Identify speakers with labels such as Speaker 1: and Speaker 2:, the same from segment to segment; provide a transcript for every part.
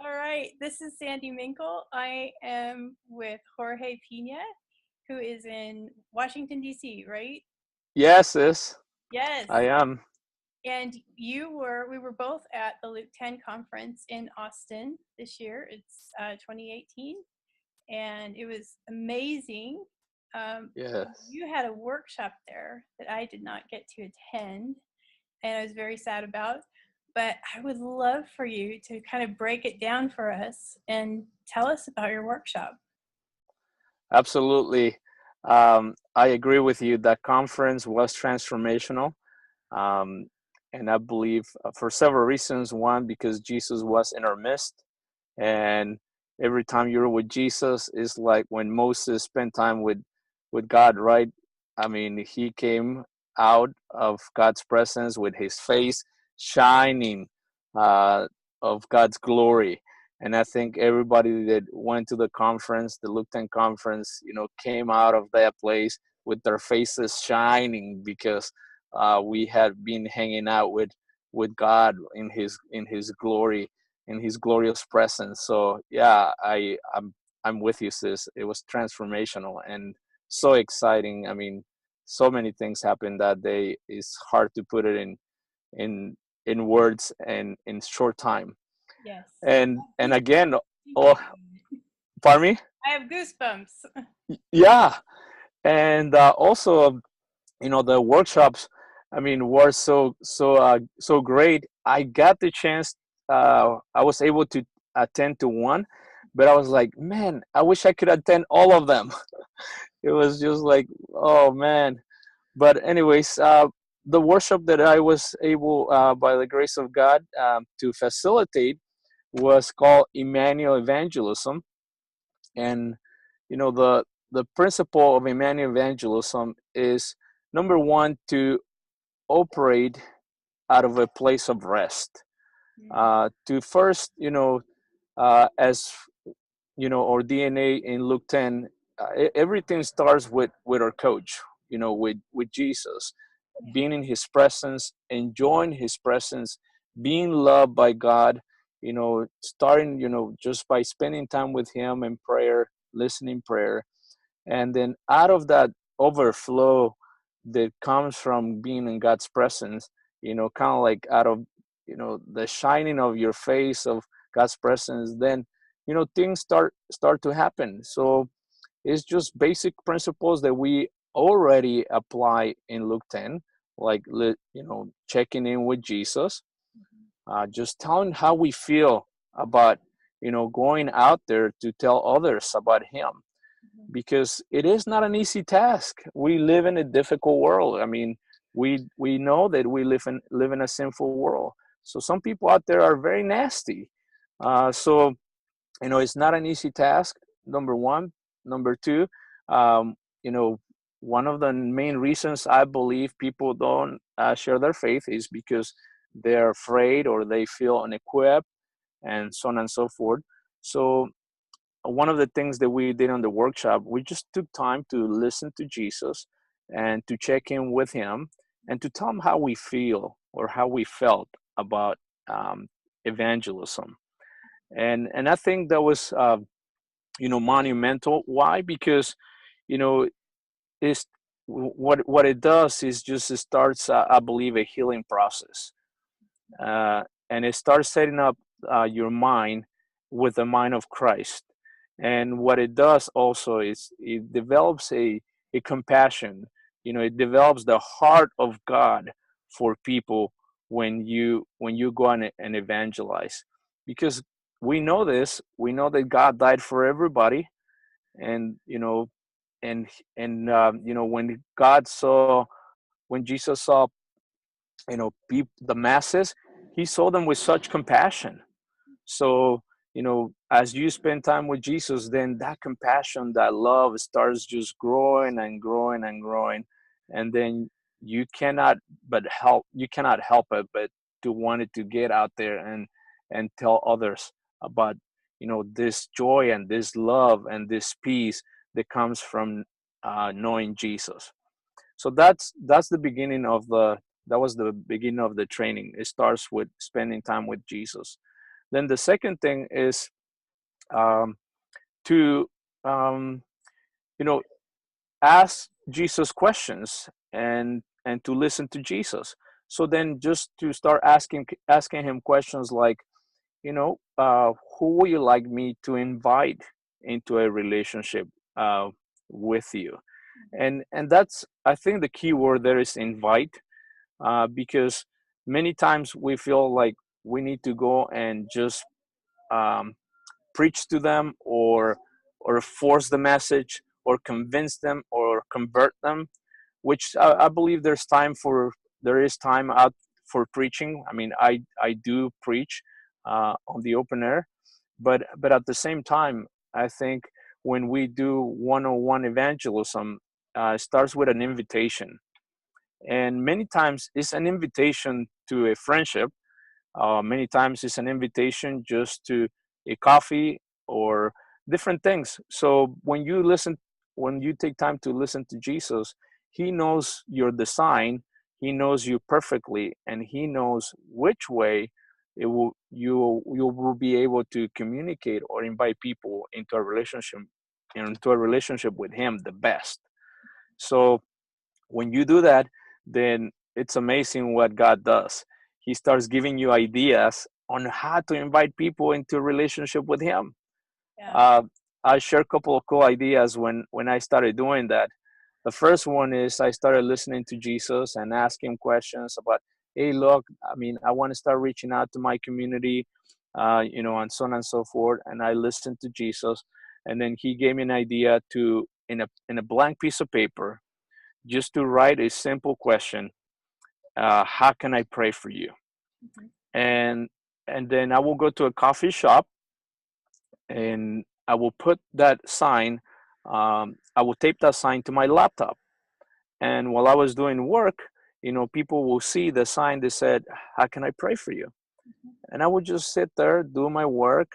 Speaker 1: All right, this is Sandy Minkle. I am with Jorge Pina, who is in Washington, D.C., right?
Speaker 2: Yes, sis,
Speaker 1: Yes.
Speaker 2: I am.
Speaker 1: And we were both at the Luke 10 conference in Austin this year. It's 2018. And it was amazing.
Speaker 2: Yes.
Speaker 1: You had a workshop there that I did not get to attend, and I was very sad about. But I would love for you to kind of break it down for us and tell us about your workshop.
Speaker 2: Absolutely. I agree with you. That conference was transformational. Um, and I believe for several reasons. One, because Jesus was in our midst. And every time you're with Jesus, is like when Moses spent time with God, right? I mean, he came out of God's presence with his face shining uh, of God's glory. And I think everybody that went to the conference, the Luke 10 conference, came out of that place with their faces shining because we had been hanging out with God in his glory, in his glorious presence. So yeah, I'm with you, sis. It was transformational and so exciting. I mean, so many things happened that day. It's hard to put it in in words and in short time.
Speaker 1: Yes.
Speaker 2: And
Speaker 1: Goosebumps
Speaker 2: again,
Speaker 1: thinking
Speaker 2: oh,
Speaker 1: about it.
Speaker 2: pardon me.
Speaker 1: I have goosebumps.
Speaker 2: Yeah, and also, the workshops, I mean, were so great. I got the chance. I was able to attend to one, but I was like, man, I wish I could attend all of them. It was just like, oh man. But anyways, the workshop that I was able, by the grace of God, to facilitate was called Emmanuel Evangelism. And the principle of Emmanuel Evangelism is, number one, to operate out of a place of rest.
Speaker 1: Mm,
Speaker 2: To first, as our DNA in Luke 10, everything starts with our coach, with Jesus,
Speaker 1: yeah.
Speaker 2: being in His presence, enjoying His presence, being loved by God. Starting, just by spending time with Him in prayer, listening prayer, and then out of that overflow that comes from being in God's presence, kind of like out of the shining of your face of God's presence, then things start to happen. So it's just basic principles that we already apply in Luke 10, like checking in with Jesus,
Speaker 1: Mhm,
Speaker 2: just telling how we feel about going out there to tell others about Him,
Speaker 1: mhm,
Speaker 2: because it is not an easy task. We live in a difficult world. I mean, we know that we live in a sinful world. So some people out there are very nasty. So it's not an easy task. Number one. Number two, um, you know, one of the main reasons I believe people don't share their faith is because they're afraid or they feel unequipped and so on and so forth. So one of the things that we did on the workshop, we just took time to listen to Jesus and to check in with Him and to tell Him how we feel or how we felt about um, evangelism. And I think that was monumental. Why? Because you know it's what it does is just it starts, I believe, a healing process, and it starts setting up your mind with the mind of Christ. And what it does also is it develops a compassion. It develops the heart of God for people when you go and evangelize, because we know that God died for everybody. And when God saw, when Jesus saw the masses, He saw them with such compassion. So as you spend time with Jesus, then that compassion, that love starts just growing and growing and growing. And then you cannot help it but to want it to get out there and tell others about this joy and this love and this peace that comes from knowing Jesus. So that's the beginning of the that was the beginning of the training. It starts with spending time with Jesus. Then the second thing is um, to um, you know ask Jesus questions and to listen to Jesus. So then just to start asking him questions like, who would you like me to invite into a relationship uh, with you? And that's, I think, the key word there is invite, because many times we feel like we need to go and just um, preach to them, or force the message, or convince them, or convert them, which I believe there is time out for preaching. I mean, I do preach on the open air, but at the same time, I think when we do one-on-one evangelism, it starts with an invitation, and many times it's an invitation to a friendship. Many times it's an invitation just to a coffee or different things. So when you take time to listen to Jesus, he knows your design, he knows you perfectly, and he knows which way you will be able to communicate or invite people into a relationship with him the best. So when you do that, then it's amazing what God does. He starts giving you ideas on how to invite people into a relationship with Him.
Speaker 1: Yeah.
Speaker 2: Uh, I share a couple of cool ideas when I started doing that. The first one is I started listening to Jesus and asking questions about, hey, look, I mean, I want to start reaching out to my community, and so on and so forth. And I listened to Jesus, and then He gave me an idea to in a blank piece of paper just to write a simple question: how can I pray for you?
Speaker 1: Mhm.
Speaker 2: And and then I will go to a coffee shop and I will put that sign. I will tape that sign to my laptop. And while I was doing work, people will see the sign that said, "How can I pray for you?"
Speaker 1: Mhm.
Speaker 2: And I would just sit there, do my work,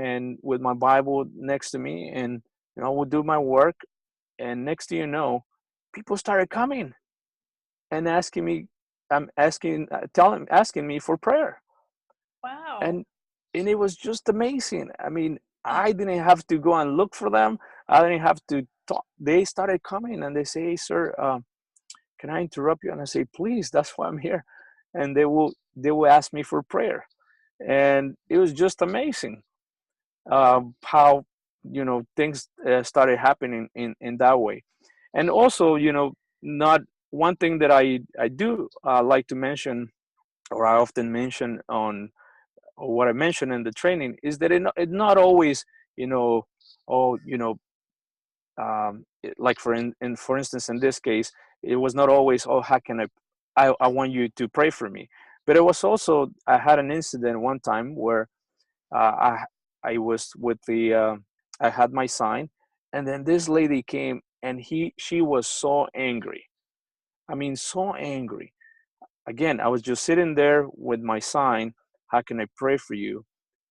Speaker 2: and with my Bible next to me, and I would do my work. And next thing you know, people started coming and asking me, I'm asking, asking me for prayer,
Speaker 1: Wow.
Speaker 2: and it was just amazing. I mean,
Speaker 1: Huh.
Speaker 2: I didn't have to go and look for them. I didn't have to talk. They started coming and they say, "Hey, sir, can I interrupt you?" And I say, "Please, that's why I'm here." And they will ask me for prayer, and it was just amazing how things started happening in that way. And also, not one thing that I do like to mention, or I often mention on, or what I mentioned in the training, is that it not always, you know, oh, like for instance, in this case, it was not always, oh, how can I want you to pray for me, but it was also, I had an incident one time where I was with I had my sign, and then this lady came and she was so angry. I mean, so angry. Again, I was just sitting there with my sign, how can I pray for you?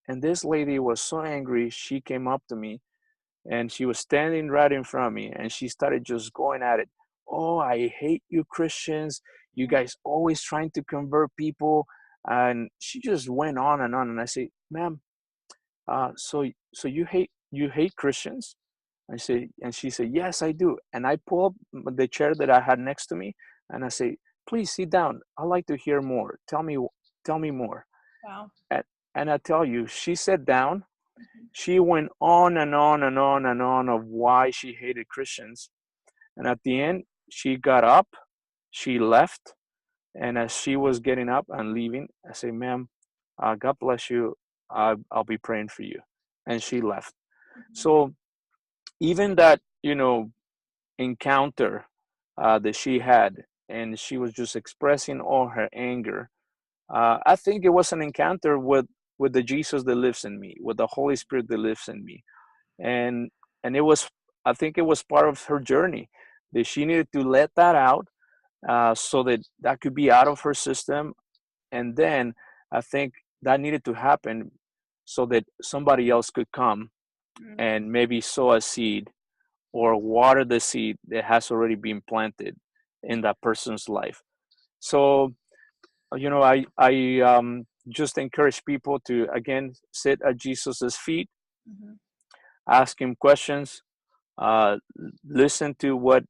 Speaker 2: And this lady was so angry. She came up to me and she was standing right in front of me and she started just going at it. Oh, I hate you Christians. You guys always trying to convert people. And she just went on and on. And I say, ma'am, so you hate Christians? And she said, yes, I do. And I pull up the chair that I had next to me, and I say, please sit down. I'd like to hear more. Tell me more.
Speaker 1: Wow.
Speaker 2: And, and I tell you, she sat down.
Speaker 1: Mhm.
Speaker 2: She went on and on and on and on of why she hated Christians. And at the end, she got up, she left, and as she was getting up and leaving, I say, ma'am, God bless you. I'll be praying for you. And she left.
Speaker 1: Mhm.
Speaker 2: So even that, encounter that she had, and she was just expressing all her anger. I think it was an encounter with the Jesus that lives in me, with the Holy Spirit that lives in me, and it was, I think it was part of her journey that she needed to let that out, so that that could be out of her system, and then I think that needed to happen so that somebody else could come
Speaker 1: Mm.
Speaker 2: and maybe sow a seed or water the seed that has already been planted in that person's life. So, just encourage people to, again, sit at Jesus's feet,
Speaker 1: Mm-hmm.
Speaker 2: ask him questions, uh, listen to what,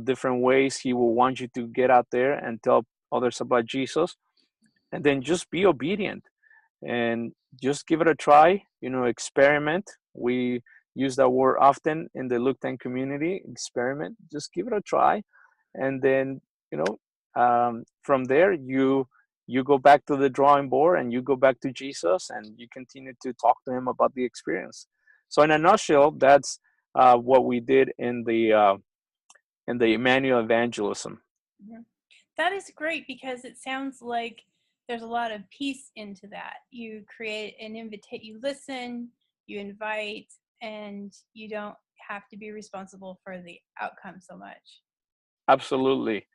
Speaker 2: different ways he will want you to get out there and tell others about Jesus, and then just be obedient and just give it a try. Experiment. We use that word often in the Luke 10 community. Experiment. Just give it a try, and then from there you go back to the drawing board and you go back to Jesus and you continue to talk to him about the experience. So in a nutshell, that's what we did in the Emmanuel Evangelism.
Speaker 1: Mm-hmm. That is great, because it sounds like there's a lot of peace into that. You create an invitation, you listen, you invite, and you don't have to be responsible for the outcome so much.
Speaker 2: Absolutely.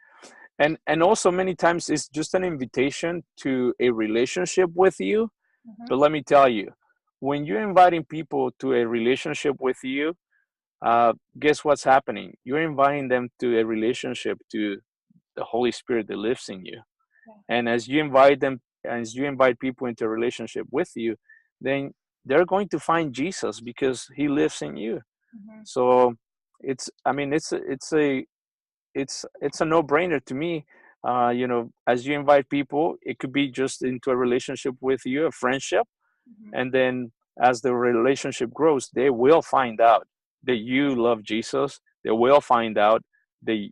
Speaker 2: And also many times it's just an invitation to a relationship with you.
Speaker 1: Mm-hmm.
Speaker 2: But let me tell you, when you're inviting people to a relationship with you, guess what's happening? You're inviting them to a relationship to the Holy Spirit that lives in you.
Speaker 1: Yeah.
Speaker 2: And as you invite people into a relationship with you, then they're going to find Jesus because he lives in you.
Speaker 1: Mm-hmm.
Speaker 2: So it's a no-brainer to me. As you invite people, it could be just into a relationship with you, a friendship,
Speaker 1: Mm-hmm.
Speaker 2: and then as the relationship grows, they will find out that you love Jesus. They will find out the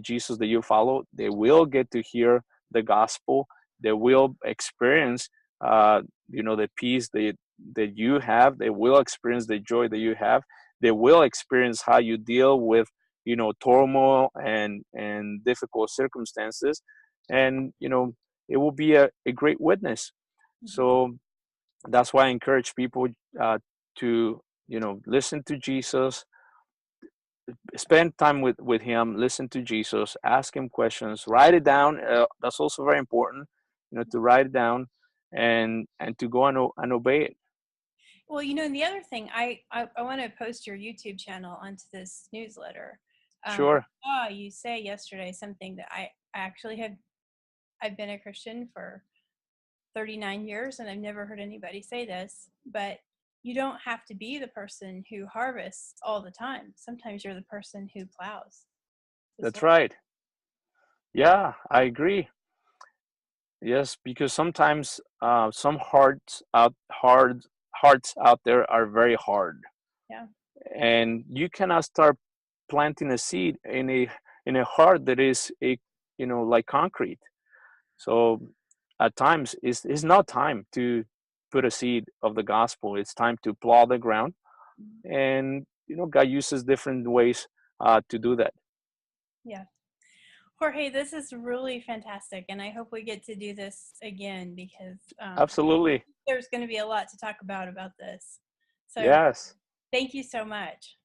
Speaker 2: Jesus that you follow. They will get to hear the gospel. They will experience, the peace that you have. They will experience the joy that you have. They will experience how you deal with, turmoil and difficult circumstances, and it will be a great witness.
Speaker 1: Mm-hmm.
Speaker 2: So that's why I encourage people to listen to Jesus, spend time with him, listen to Jesus, ask him questions, write it down. That's also very important, to write it down and to go and obey it.
Speaker 1: Well, and the other thing, I want to post your YouTube channel onto this newsletter.
Speaker 2: Sure.
Speaker 1: I saw you say yesterday something that I actually I've been a Christian for 39 years, and I've never heard anybody say this, but you don't have to be the person who harvests all the time. Sometimes you're the person who plows.
Speaker 2: That's right. Yeah, I agree. Yes, because sometimes some hearts out there are very hard,
Speaker 1: Yeah.
Speaker 2: and you cannot start planting a seed in a heart that is like concrete. So at times it's not time to put a seed of the gospel. It's time to plow the ground,
Speaker 1: Mm-hmm.
Speaker 2: and God uses different ways to do that.
Speaker 1: Yeah. Jorge, this is really fantastic, and I hope we get to do this again, because
Speaker 2: Absolutely.
Speaker 1: there's going to be a lot to talk about this. So
Speaker 2: Yes.
Speaker 1: thank you so much.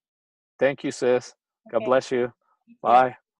Speaker 2: Thank you, sis. God
Speaker 1: Okay.
Speaker 2: bless you.
Speaker 1: You too.
Speaker 2: Bye.